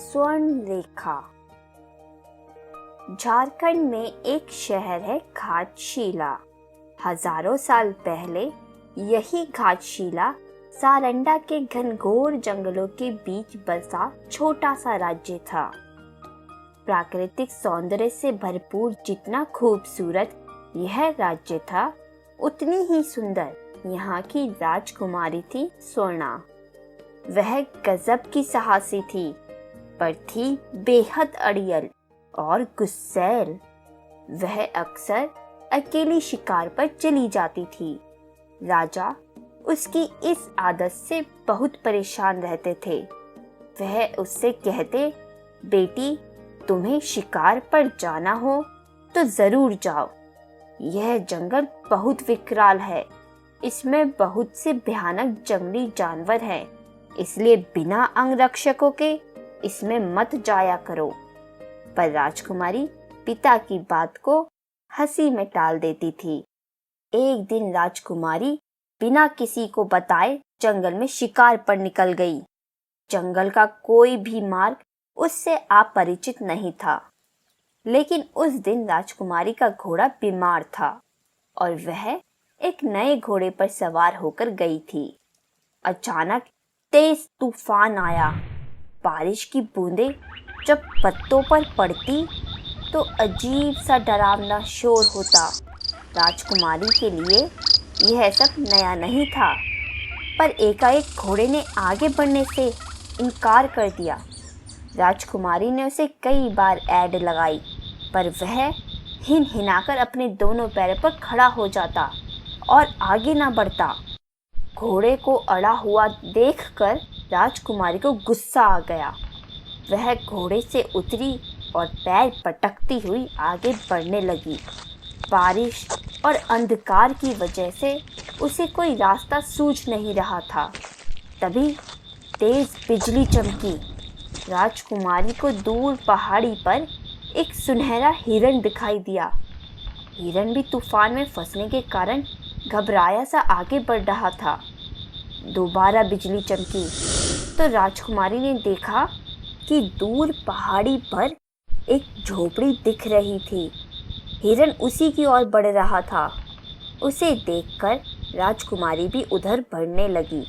स्वर्ण रेखा। झारखंड में एक शहर है घाटशिला। हजारों साल पहले यही घाटशिला सारंडा के घनघोर जंगलों के बीच बसा छोटा सा राज्य था। प्राकृतिक सौंदर्य से भरपूर जितना खूबसूरत यह राज्य था, उतनी ही सुंदर यहाँ की राजकुमारी थी स्वर्णा। वह गजब की साहसी थी, पर थी बेहद अड़ियल और गुस्सैल। वह अक्सर अकेली शिकार पर चली जाती थी। राजा उसकी इस आदत से बहुत परेशान रहते थे। वह उससे कहते, बेटी, तुम्हें शिकार पर जाना हो तो जरूर जाओ। यह जंगल बहुत विकराल है, इसमें बहुत से भयानक जंगली जानवर हैं, इसलिए बिना अंगरक्षकों के इसमें मत जाया करो। पर राजकुमारी पिता की बात को हंसी में टाल देती थी। एक दिन राजकुमारी बिना किसी को बताए जंगल में शिकार पर निकल गई। जंगल का कोई भी मार्ग उससे अपरिचित नहीं था, लेकिन उस दिन राजकुमारी का घोड़ा बीमार था और वह एक नए घोड़े पर सवार होकर गई थी। अचानक तेज तूफान आया। बारिश की बूंदें जब पत्तों पर पड़ती तो अजीब सा डरावना शोर होता। राजकुमारी के लिए यह सब नया नहीं था, पर एकाएक घोड़े ने आगे बढ़ने से इनकार कर दिया। राजकुमारी ने उसे कई बार ऐड लगाई, पर वह हिनहिनाकर अपने दोनों पैरों पर खड़ा हो जाता और आगे ना बढ़ता। घोड़े को अड़ा हुआ देखकर राजकुमारी को गुस्सा आ गया। वह घोड़े से उतरी और पैर पटकती हुई आगे बढ़ने लगी। बारिश और अंधकार की वजह से उसे कोई रास्ता सूझ नहीं रहा था। तभी तेज बिजली चमकी। राजकुमारी को दूर पहाड़ी पर एक सुनहरा हिरण दिखाई दिया। हिरण भी तूफान में फंसने के कारण घबराया सा आगे बढ़ रहा था। दोबारा बिजली चमकी तो राजकुमारी ने देखा कि दूर पहाड़ी पर एक झोपड़ी दिख रही थी। हिरण उसी की ओर बढ़ रहा था। उसे देखकर राजकुमारी भी उधर बढ़ने लगी।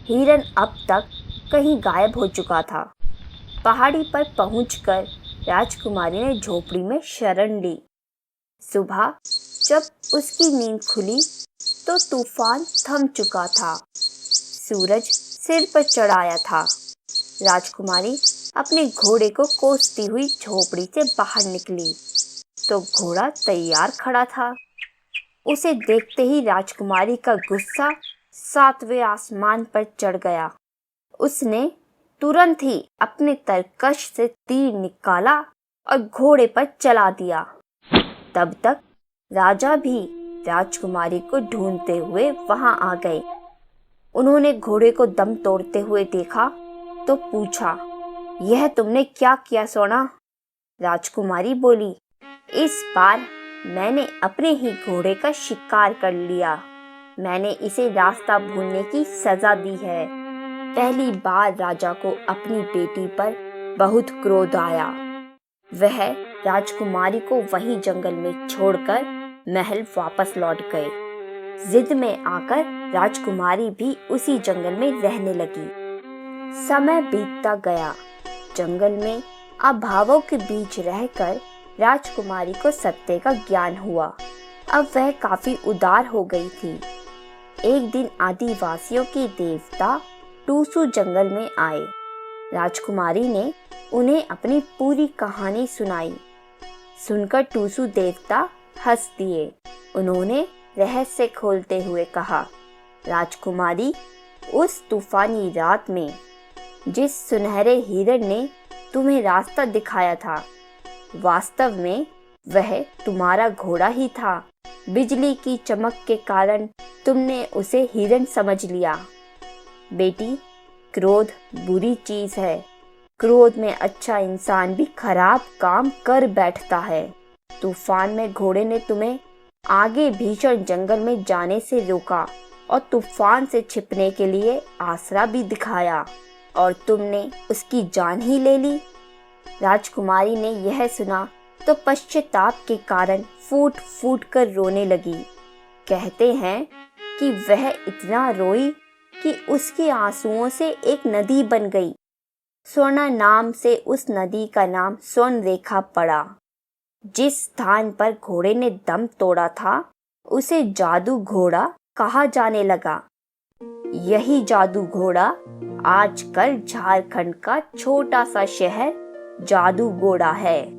हिरण अब तक कहीं गायब हो चुका था। पहाड़ी पर पहुंचकर राजकुमारी ने झोपड़ी में शरण ली। सुबह जब उसकी नींद खुली तो तूफान थम चुका था। सूरज सिर पर चढ़ाया था। राजकुमारी अपने घोड़े को कोसती हुई झोपड़ी से बाहर निकली तो घोड़ा तैयार खड़ा था। उसे देखते ही राजकुमारी का गुस्सा 7वें आसमान पर चढ़ गया। उसने तुरंत ही अपने तरकश से तीर निकाला और घोड़े पर चला दिया। तब तक राजा भी राजकुमारी को ढूंढते हुए वहां आ गए। उन्होंने घोड़े को दम तोड़ते हुए देखा तो पूछा, यह तुमने क्या किया सोना? राजकुमारी बोली, इस बार मैंने अपने ही घोड़े का शिकार कर लिया। मैंने इसे रास्ता भूलने की सजा दी है। पहली बार राजा को अपनी बेटी पर बहुत क्रोध आया। वह राजकुमारी को वहीं जंगल में छोड़कर महल वापस लौट गए। जिद में आकर राजकुमारी भी उसी जंगल में रहने लगी। समय बीतता गया। जंगल में अभावों के बीच रहकर राजकुमारी को सत्य का ज्ञान हुआ। अब वह काफी उदार हो गई थी। एक दिन आदिवासियों के देवता टूसू जंगल में आए। राजकुमारी ने उन्हें अपनी पूरी कहानी सुनाई। सुनकर टूसू देवता हंस दिए। उन्होंने रहस्य खोलते हुए कहा, राजकुमारी, उस तूफानी रात में जिस सुनहरे हिरण ने तुम्हें रास्ता दिखाया था, वास्तव में वह तुम्हारा घोड़ा ही था। बिजली की चमक के कारण तुमने उसे हिरण समझ लिया। बेटी, क्रोध बुरी चीज है। क्रोध में अच्छा इंसान भी खराब काम कर बैठता है। तूफान में घोड़े ने तुम्हें आगे भीषण जंगल में जाने से रोका और तूफान से छिपने के लिए आसरा भी दिखाया। और तुमने उसकी जान ही ले ली। राजकुमारी ने यह सुना तो पश्चाताप के कारण फूट फूट कर रोने लगी। कहते हैं कि वह इतना रोई कि उसके आंसुओं से एक नदी बन गई। स्वर्णा नाम से उस नदी का नाम स्वर्ण रेखा पड़ा। जिस स्थान पर घोड़े ने दम तोड़ा था उसे जादू घोड़ा कहा जाने लगा। यही जादू घोड़ा आजकल झारखंड का छोटा सा शहर जादूगोड़ा है।